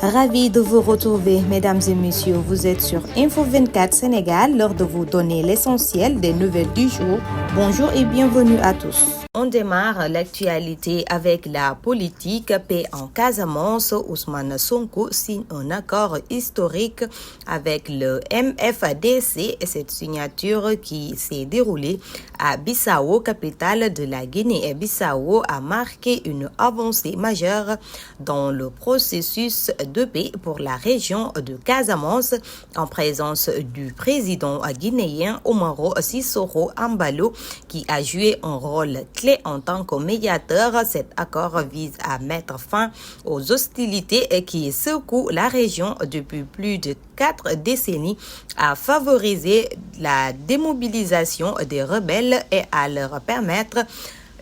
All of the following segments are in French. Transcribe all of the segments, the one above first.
Ravi de vous retrouver, mesdames et messieurs. Vous êtes sur Info 24 Sénégal, l'heure de vous donner l'essentiel des nouvelles du jour. Bonjour et bienvenue à tous. On démarre l'actualité avec la politique paix en Casamance. Ousmane Sonko signe un accord historique avec le MFDC. Cette signature qui s'est déroulée à Bissau, capitale de la Guinée-Bissau, a marqué une avancée majeure dans le processus de paix pour la région de Casamance en présence du président guinéen Umaro Sissoco Embalo qui a joué un rôle clé en tant que médiateur. Cet accord vise à mettre fin aux hostilités qui secouent la région depuis plus de 4 décennies, à favoriser la démobilisation des rebelles et à leur permettre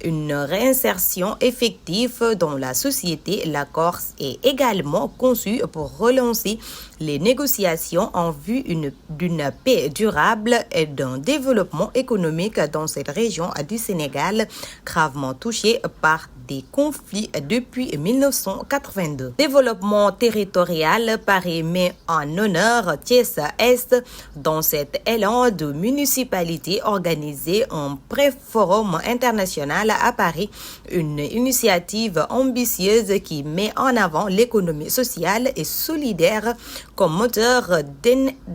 une réinsertion effective dans la société. L'accord est également conçu pour relancer les négociations en vue d'une paix durable et d'un développement économique dans cette région du Sénégal, gravement touchée par des conflits depuis 1982. Développement territorial, Paris met en honneur Thiès-Est. Dans cet élan de municipalité organisé un pré-forum international à Paris, une initiative ambitieuse qui met en avant l'économie sociale et solidaire comme moteur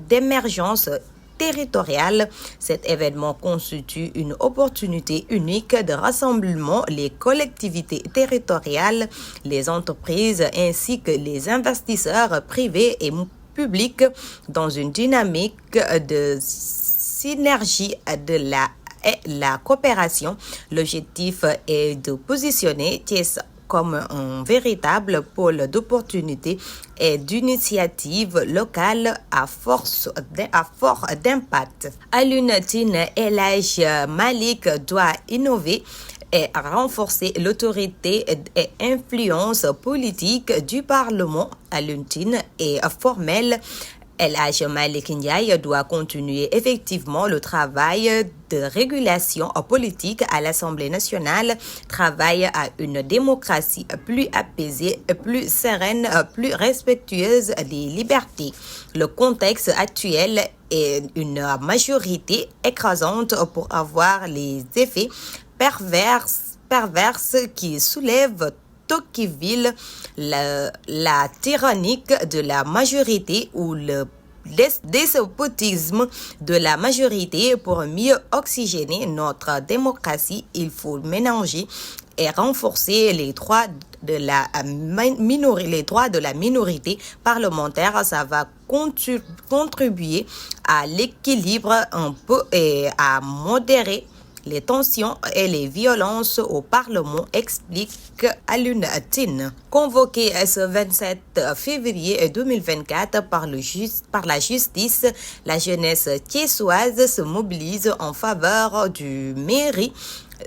d'émergence territoriale. Cet événement constitue une opportunité unique de rassemblement les collectivités territoriales, les entreprises ainsi que les investisseurs privés et publics dans une dynamique de synergie de la coopération. L'objectif est de positionner Thiès comme un véritable pôle d'opportunités et d'initiatives locales à fort d'impact. Alioune Tine, El Hadji Malick doit innover et renforcer l'autorité et influence politique du Parlement. Alioune Tine est formel. El Hadji Malick Ndiaye doit continuer effectivement le travail de régulation politique à l'Assemblée nationale, travaille à une démocratie plus apaisée, plus sereine, plus respectueuse des libertés. Le contexte actuel est une majorité écrasante pour avoir les effets pervers qui soulèvent Tocqueville, la tyrannique de la majorité ou le despotisme de la majorité. Pour mieux oxygéner notre démocratie, il faut mélanger et renforcer les droits de la minorité parlementaire. Ça va contribuer à l'équilibre un peu et à modérer les tensions et les violences au Parlement, explique Alioune Tine. Convoqué ce 27 février 2024 par la justice, la jeunesse thiessoise se mobilise en faveur du mairie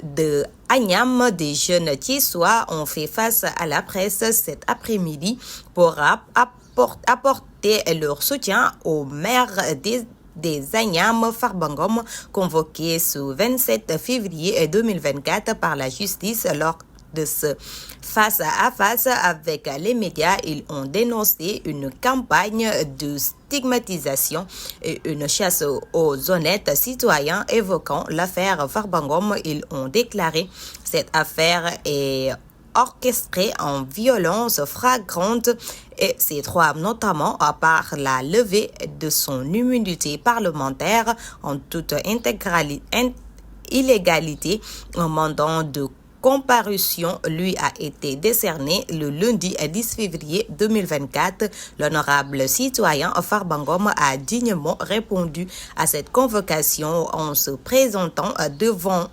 de Agnam. Des jeunes thiessois ont fait face à la presse cet après-midi pour apporter leur soutien au maire des Agnam Farbangom, convoqué ce 27 février 2024 par la justice lors de ce face-à-face avec les médias. Ils ont dénoncé une campagne de stigmatisation et une chasse aux honnêtes citoyens évoquant l'affaire Farbangom. Ils ont déclaré cette affaire est orchestrée en violence flagrante et ces droits, notamment par la levée de son immunité parlementaire en toute illégalité. Un mandat de comparution lui a été décerné le lundi 10 février 2024. L'honorable citoyen Farbangom a dignement répondu à cette convocation en se présentant devant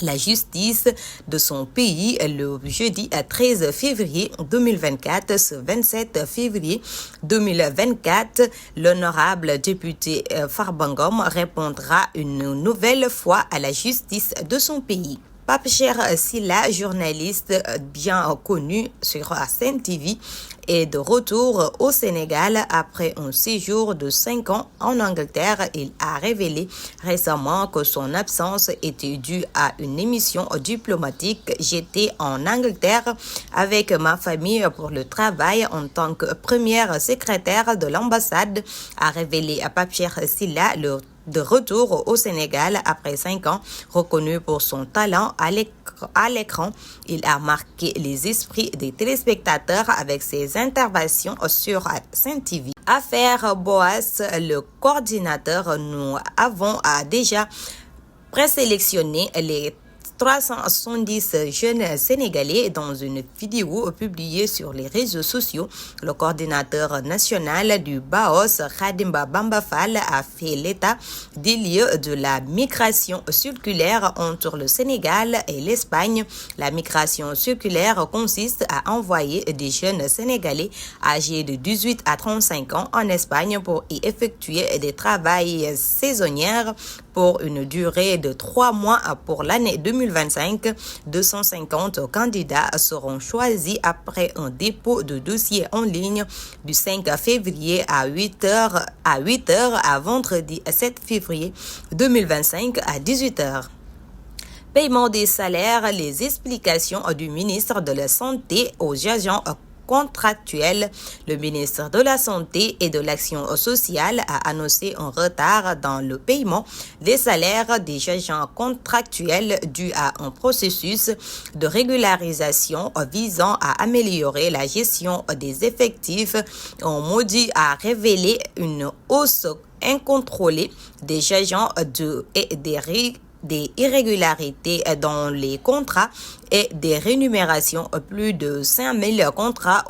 la justice de son pays le jeudi 13 février 2024. Ce 27 février 2024, l'honorable député Farbangom répondra une nouvelle fois à la justice de son pays. Pape Cheikh Sylla, journaliste bien connu sur Sen TV, est de retour au Sénégal après un séjour de 5 ans en Angleterre. Il a révélé récemment que son absence était due à une émission diplomatique. J'étais en Angleterre avec ma famille pour le travail en tant que première secrétaire de l'ambassade, a révélé Pape Cheikh Sylla, de retour au Sénégal après 5 ans. Reconnu pour son talent à l'écran, il a marqué les esprits des téléspectateurs avec ses interventions sur Sen TV. Affaire Boas, le coordinateur, nous avons déjà présélectionné les 370 jeunes Sénégalais dans une vidéo publiée sur les réseaux sociaux. Le coordinateur national du BAOS, Khadim Bamba Fall, a fait l'état des lieux de la migration circulaire entre le Sénégal et l'Espagne. La migration circulaire consiste à envoyer des jeunes Sénégalais âgés de 18 à 35 ans en Espagne pour y effectuer des travaux saisonniers pour une durée de 3 mois pour l'année 2025. 250 candidats seront choisis après un dépôt de dossier en ligne du 5 février à 8h à vendredi 7 février 2025 à 18h. Paiement des salaires, les explications du ministre de la Santé aux agents contractuels. Le ministre de la Santé et de l'Action sociale a annoncé un retard dans le paiement des salaires des agents contractuels dû à un processus de régularisation visant à améliorer la gestion des effectifs. Un maudit a révélé une hausse incontrôlée des agents des irrégularités dans les contrats et des rémunérations. Plus de 5000 contrats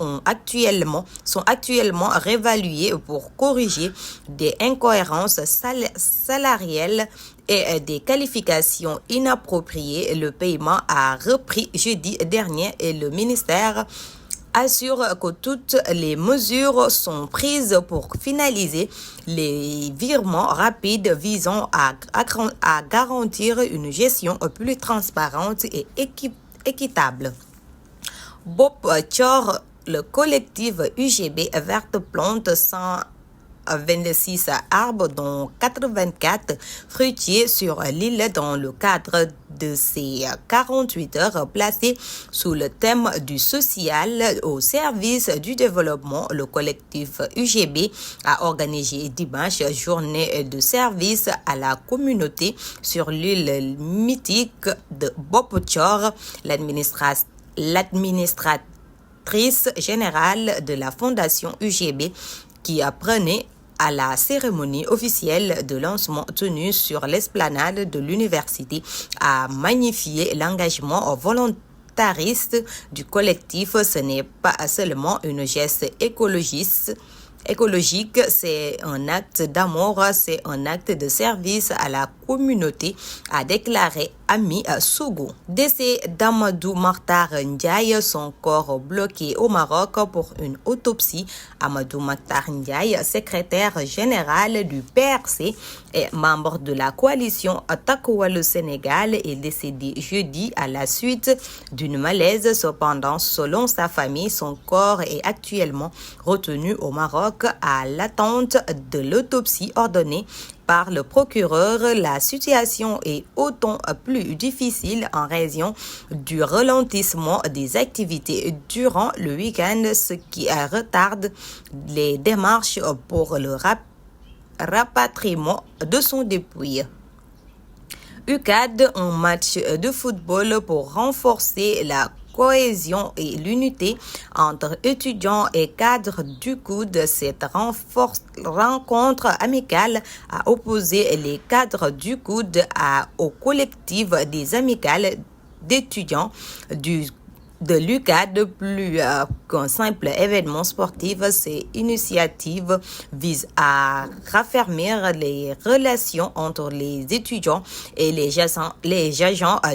sont actuellement réévalués pour corriger des incohérences salariales et des qualifications inappropriées. Le paiement a repris jeudi dernier et le ministère assure que toutes les mesures sont prises pour finaliser les virements rapides visant à garantir une gestion plus transparente et équitable. Bob Thior, le collectif UGB Verte plante 126 arbres dont 84 fruitiers sur l'île dans le cadre de ces 48 heures placées sous le thème du social au service du développement. Le collectif UGB a organisé dimanche journée de service à la communauté sur l'île mythique de Bob Thior. L'administratrice générale de la fondation UGB qui apprenait à la cérémonie officielle de lancement tenue sur l'esplanade de l'université a magnifié l'engagement volontariste du collectif. Ce n'est pas seulement une geste écologique, c'est un acte d'amour, c'est un acte de service à la communauté, a déclaré Ami Sougou. Décès d'Amadou Makhtar Ndiaye, son corps bloqué au Maroc pour une autopsie. Amadou Makhtar Ndiaye, secrétaire général du PRC et membre de la coalition Takku Wallu Sénégal, est décédé jeudi à la suite d'une malaise. Cependant, selon sa famille, son corps est actuellement retenu au Maroc à l'attente de l'autopsie ordonnée par le procureur. La situation est autant plus difficile en raison du ralentissement des activités durant le week-end, ce qui retarde les démarches pour le rapatriement de son dépouille. UCAD, un match de football pour renforcer la cohésion et l'unité entre étudiants et cadres du COUD. Cette rencontre amicale a opposé les cadres du COUD au collectif des amicales d'étudiants de l'UCAD. Plus qu'un simple événement sportif, cette initiative vise à raffermir les relations entre les étudiants et les agents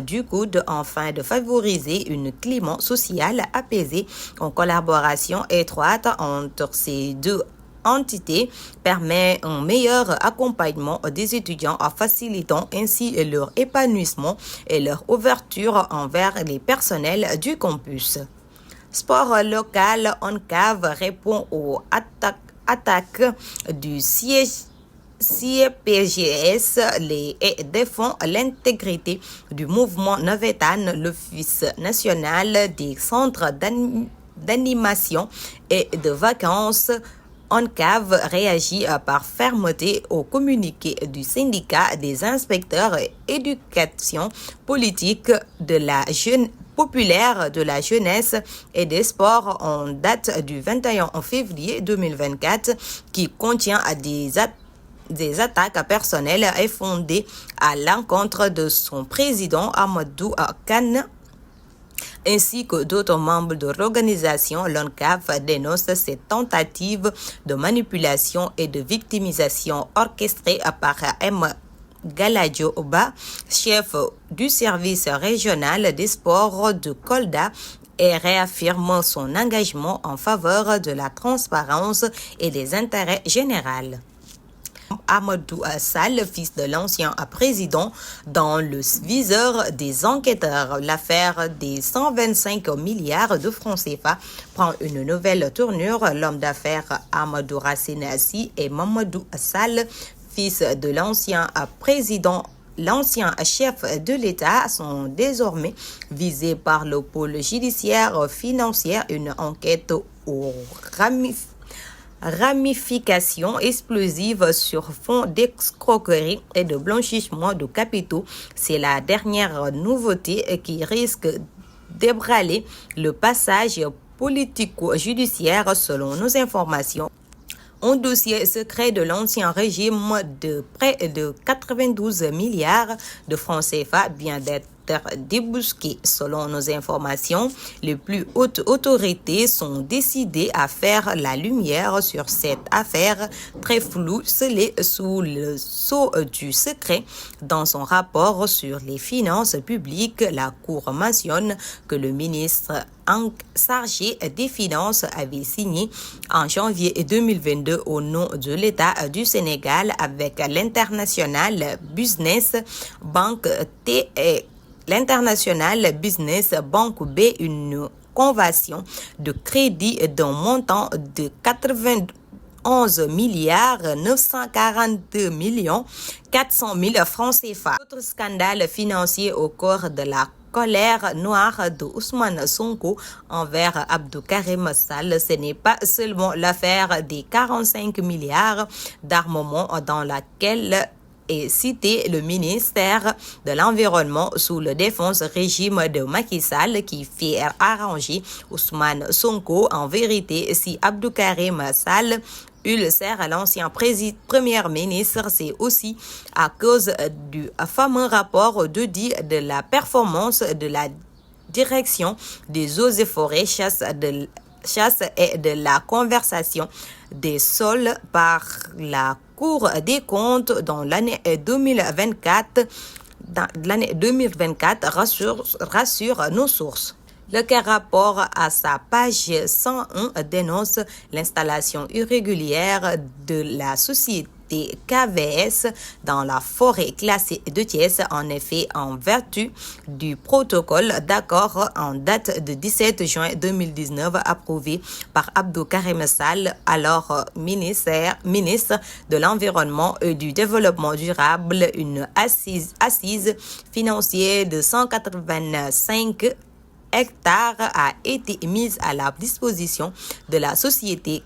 du COUD afin de favoriser un climat social apaisé en collaboration étroite entre ces deux entité permet un meilleur accompagnement des étudiants en facilitant ainsi leur épanouissement et leur ouverture envers les personnels du campus. Sport local, ONCAV répond aux attaques du CIEPGS et défend l'intégrité du mouvement Navetan, l'Office national des centres d'animation et de vacances. ONCAV réagit par fermeté au communiqué du syndicat des inspecteurs éducation politique de la populaire de la jeunesse et des sports en date du 21 février 2024 qui contient des attaques personnelles et fondées à l'encontre de son président Amadou Kane ainsi que d'autres membres de l'organisation. L'ONCAV dénonce ces tentatives de manipulation et de victimisation orchestrées par M. Galadio Oba, chef du service régional des sports de Kolda, et réaffirme son engagement en faveur de la transparence et des intérêts généraux. Amadou Sall, fils de l'ancien président, dans le viseur des enquêteurs. L'affaire des 125 milliards de francs CFA prend une nouvelle tournure. L'homme d'affaires Amadou Rassenassi et Mamadou Sall, fils de l'ancien président, l'ancien chef de l'État, sont désormais visés par le pôle judiciaire financier. Une enquête aux ramifications explosives sur fond d'escroquerie et de blanchissement de capitaux. C'est la dernière nouveauté qui risque d'ébranler le passage politico-judiciaire selon nos informations. Un dossier secret de l'ancien régime de près de 92 milliards de francs CFA vient d'être débusqué. Selon nos informations, les plus hautes autorités sont décidées à faire la lumière sur cette affaire très floue scellée sous le sceau du secret. Dans son rapport sur les finances publiques, la Cour mentionne que le ministre chargé des Finances avait signé en janvier 2022 au nom de l'État du Sénégal avec l'International Business Bank B une convention de crédit d'un montant de 91 milliards 942 millions 400 000 francs CFA. Autre scandale financier au cours de la colère noire de Ousmane Sonko envers Abdou Karim Sall. Ce n'est pas seulement l'affaire des 45 milliards d'armement dans laquelle est cité le ministère de l'Environnement sous le défense régime de Macky Sall qui fait arranger Ousmane Sonko. En vérité, si Abdou Karim Sall ulcère l'ancien premier ministre, c'est aussi à cause du fameux rapport d'audit de la performance de la direction des eaux et forêts, chasse et de la conservation des sols par la Cour des comptes dans l'année 2024. Rassure nos sources. Le rapport à sa page 101 dénonce l'installation irrégulière de la société KVS dans la forêt classée de Thiès. En effet, en vertu du protocole d'accord en date de 17 juin 2019 approuvé par Abdou Karim Sall, alors ministre de l'Environnement et du Développement durable, une assise financière de 185 hectares a été mise à la disposition de la société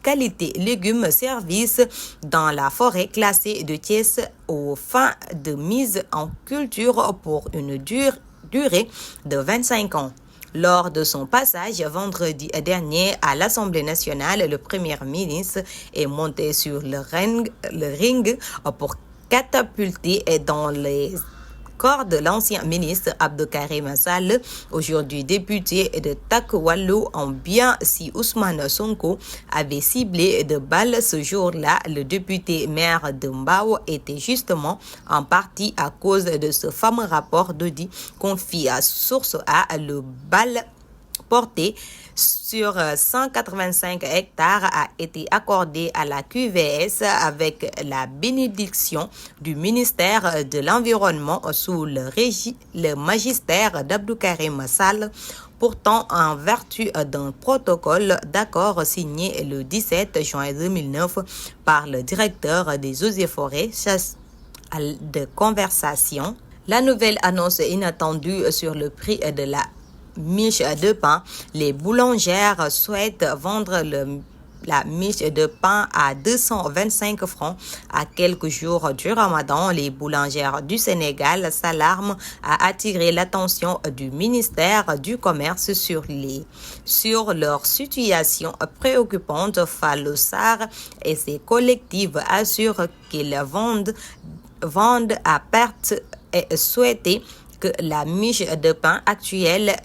Qualité Légumes Services dans la forêt classée de Thiès aux fins de mise en culture pour une durée de 25 ans. Lors de son passage vendredi dernier à l'Assemblée nationale, le Premier ministre est monté sur le ring pour catapulter dans les corps de l'ancien ministre Abdou Karim Sall, aujourd'hui député de Takwalo, en bien si Ousmane Sonko avait ciblé de balles ce jour-là. Le député maire de Mbao était justement en partie à cause de ce fameux rapport d'audit confié à Source A. Le bal porté sur 185 hectares a été accordé à la QVS avec la bénédiction du ministère de l'Environnement sous le magistère d'Abdou Karim Sall, pourtant en vertu d'un protocole d'accord signé le 17 juin 2009 par le directeur des Eaux et Forêts, de conversation. La nouvelle annonce inattendue sur le prix de la miche de pain. Les boulangères souhaitent vendre la miche de pain à 225 francs. À quelques jours du Ramadan, les boulangères du Sénégal s'alarment à attirer l'attention du ministère du Commerce sur leur situation préoccupante. Fallou Sarr et ses collectifs assurent qu'ils vendent à perte et souhaiter que la miche de pain actuelle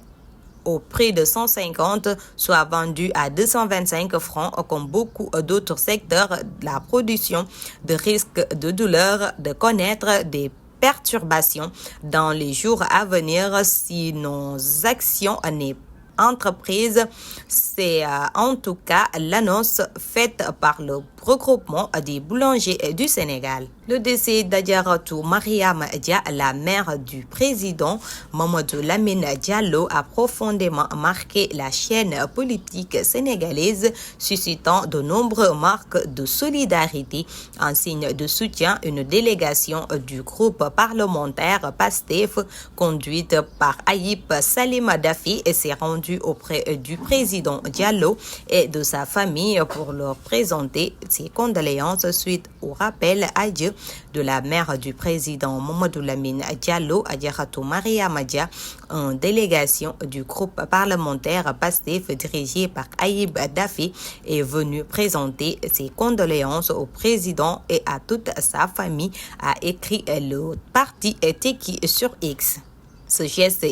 au prix de 150 soit vendue à 225 francs comme beaucoup d'autres secteurs de la production, de risque de douleur de connaître des perturbations dans les jours à venir si nos actions n'est entreprise. C'est en tout cas l'annonce faite par le regroupement des boulangers du Sénégal. Le décès d'Adjaratou Mariama Dia, la mère du président Mamadou Lamine Diallo, a profondément marqué la chaîne politique sénégalaise, suscitant de nombreuses marques de solidarité. En signe de soutien, une délégation du groupe parlementaire PASTEF, conduite par Ayib Salima Dafi, s'est rendue auprès du président Diallo et de sa famille pour leur présenter ses condoléances suite au rappel à Dieu de la mère du président Mamadou Lamine Diallo, Adjaratou Mariama Dia. Une délégation du groupe parlementaire PASTEF dirigée par Ayib Dafi est venue présenter ses condoléances au président et à toute sa famille, a écrit le parti Teki sur X. Ce geste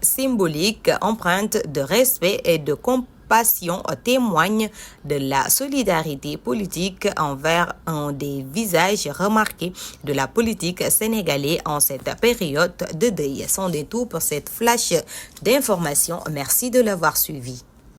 symbolique, empreinte de respect et de compassion, témoigne de la solidarité politique envers un des visages remarqués de la politique sénégalaise en cette période de deuil. C'en est tout pour cette flash d'information. Merci de l'avoir suivi.